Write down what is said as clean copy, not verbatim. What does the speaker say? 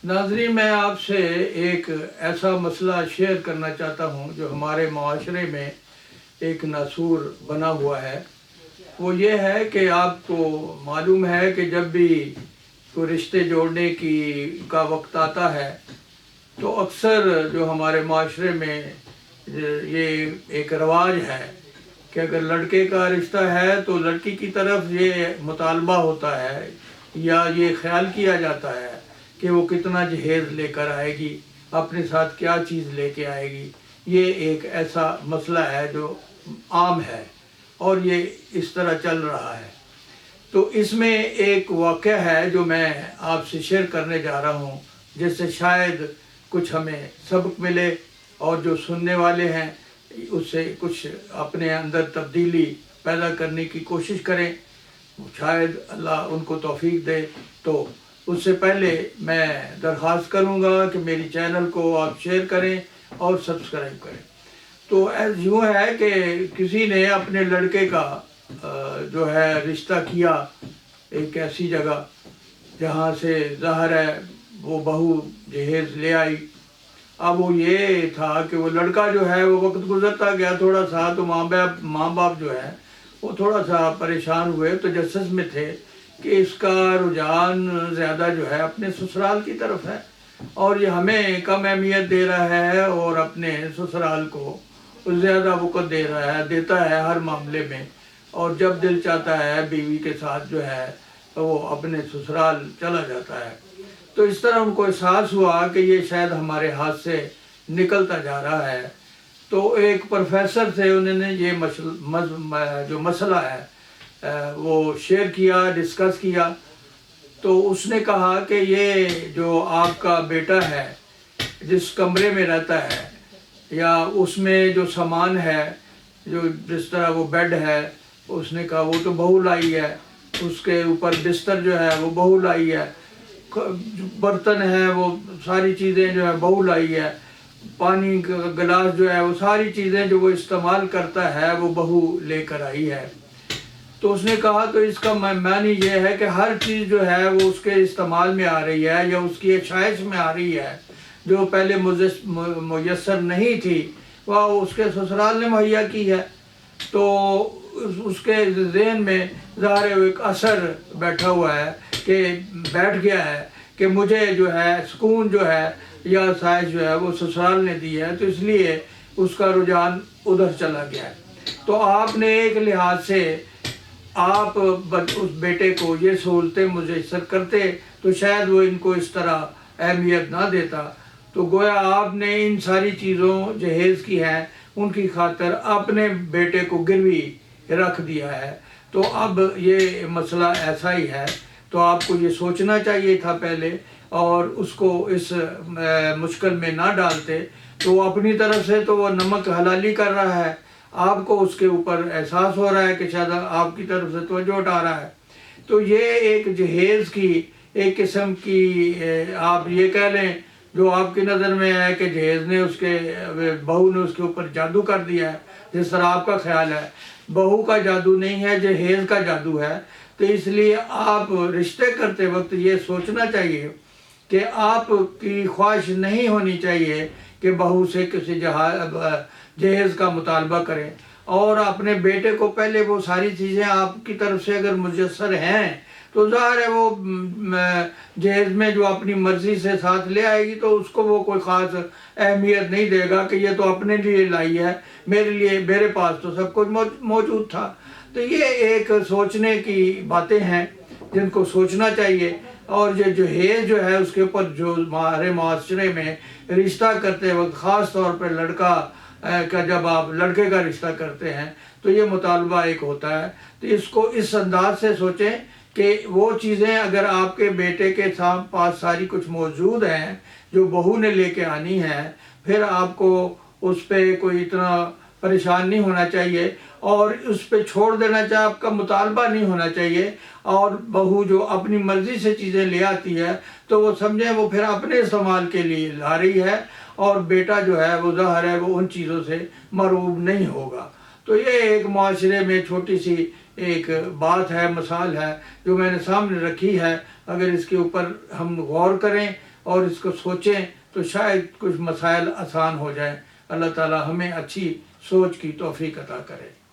नाज़रीन, मैं आपसे एक ऐसा मसला शेयर करना चाहता हूँ जो हमारे माशरे में एक नासूर बना हुआ है। वो ये है कि आपको मालूम है कि जब भी कोई रिश्ते जोड़ने का वक्त आता है तो अक्सर जो हमारे माशरे में ये एक रवाज है कि अगर लड़के का रिश्ता है तो लड़की की तरफ ये मुतालबा होता है या ये ख्याल किया जाता है कि वो कितना जहेज़ लेकर आएगी, अपने साथ क्या चीज़ लेके आएगी। ये एक ऐसा मसला है जो आम है और ये इस तरह चल रहा है। तो इसमें एक वाक़या है जो मैं आपसे शेयर करने जा रहा हूँ, जिससे शायद कुछ हमें सबक मिले और जो सुनने वाले हैं उससे कुछ अपने अंदर तब्दीली पैदा करने की कोशिश करें। शायद अल्लाह उनको तौफीक दे। तो उससे पहले मैं दरख्वास्त करूँगा कि मेरी चैनल को आप शेयर करें और सब्सक्राइब करें। तो यूँ है कि किसी ने अपने लड़के का जो है रिश्ता किया एक ऐसी जगह जहाँ से ज़ाहिर है वो बहू जहेज़ ले आई। अब वो ये था कि वो लड़का जो है वो वक्त गुजरता गया थोड़ा सा, तो माँ बाप जो है वो थोड़ा सा परेशान हुए, तो जस्टिस में थे कि इसका रुझान ज़्यादा जो है अपने ससुराल की तरफ है और ये हमें कम अहमियत दे रहा है और अपने ससुराल को ज़्यादा वक़्त देता है हर मामले में, और जब दिल चाहता है बीवी के साथ जो है वो अपने ससुराल चला जाता है। तो इस तरह उनको एहसास हुआ कि ये शायद हमारे हाथ से निकलता जा रहा है। तो एक प्रोफेसर थे, उन्होंने ये जो मसला है वो शेयर किया, डिस्कस किया। तो उसने कहा कि ये जो आपका बेटा है जिस कमरे में रहता है या उसमें जो सामान है, जो जिस तरह वो बेड है, उसने कहा वो तो बहू लाई है, उसके ऊपर बिस्तर जो है वो बहू लाई है, बर्तन है वो सारी चीज़ें जो है बहू लाई है, पानी का गिलास जो है वो सारी चीज़ें जो वो इस्तेमाल करता है वो बहू लेकर आई है। तो उसने कहा तो इसका मानी ये है कि हर चीज़ जो है वो उसके इस्तेमाल में आ रही है या उसकी आशाइश में आ रही है, जो पहले मुयस्सर नहीं थी वह उसके ससुराल ने मुहैया की है। तो उसके ज़हन में ज़ाहिर एक असर बैठा हुआ है कि बैठ गया है कि मुझे जो है सुकून जो है या आसाइश जो है वो ससुराल ने दी है, तो इसलिए उसका रुझान उधर चला गया है। तो आपने एक लिहाज से आप उस बेटे को ये सहूलतें मुयस्सर करते तो शायद वो इनको इस तरह अहमियत ना देता। तो गोया आपने इन सारी चीज़ों जहेज़ की हैं उनकी खातर अपने बेटे को गिरवी रख दिया है। तो अब ये मसला ऐसा ही है, तो आपको ये सोचना चाहिए था पहले और उसको इस मुश्किल में ना डालते। तो वो अपनी तरफ से तो वो नमक हलाली कर रहा है, आपको उसके ऊपर एहसास हो रहा है कि शायद आपकी तरफ से तवज्जो हटा रहा है। तो ये एक जहेज़ की एक किस्म की आप ये कह लें जो आपकी नज़र में है कि जहेज़ ने बहू ने उसके ऊपर जादू कर दिया है, जिस तरह आपका ख्याल है। बहू का जादू नहीं है, जहेज़ का जादू है। तो इसलिए आप रिश्ते करते वक्त ये सोचना चाहिए कि आपकी ख्वाहिश नहीं होनी चाहिए कि बहू से किसी जहेज़ का मुतालबा करें, और अपने बेटे को पहले वो सारी चीज़ें आपकी तरफ से अगर मुयस्सर हैं तो ज़ाहिर है वो जहेज़ में जो अपनी मर्ज़ी से साथ ले आएगी तो उसको वो कोई ख़ास अहमियत नहीं देगा कि ये तो अपने लिए लाई है, मेरे पास तो सब कुछ मौजूद था। तो ये एक सोचने की बातें हैं जिनको सोचना चाहिए। और ये जहेज़ जो है उसके ऊपर जो हमारे माशरे में रिश्ता करते वक्त ख़ास तौर पर लड़का का जब आप लड़के का रिश्ता करते हैं तो ये मुतालबा एक होता है। तो इसको इस अंदाज से सोचें कि वो चीज़ें अगर आपके बेटे के पास सारी कुछ मौजूद हैं जो बहू ने लेके आनी है, फिर आपको उस पर कोई इतना परेशान नहीं होना चाहिए और उस पर छोड़ देना चाहिए, आपका मुतालबा नहीं होना चाहिए। और बहू जो अपनी मर्ज़ी से चीज़ें ले आती है तो वो समझें वो फिर अपने इस्तेमाल के लिए ला रही है और बेटा जो है वो ज़ाहिर है वो उन चीज़ों से मरूब नहीं होगा। तो ये एक माशरे में छोटी सी एक बात है, मिसाल है जो मैंने सामने रखी है। अगर इसके ऊपर हम गौर करें اور اس کو سوچیں تو شاید کچھ مسائل آسان ہو جائیں۔ اللہ تعالی ہمیں اچھی سوچ کی توفیق عطا کرے۔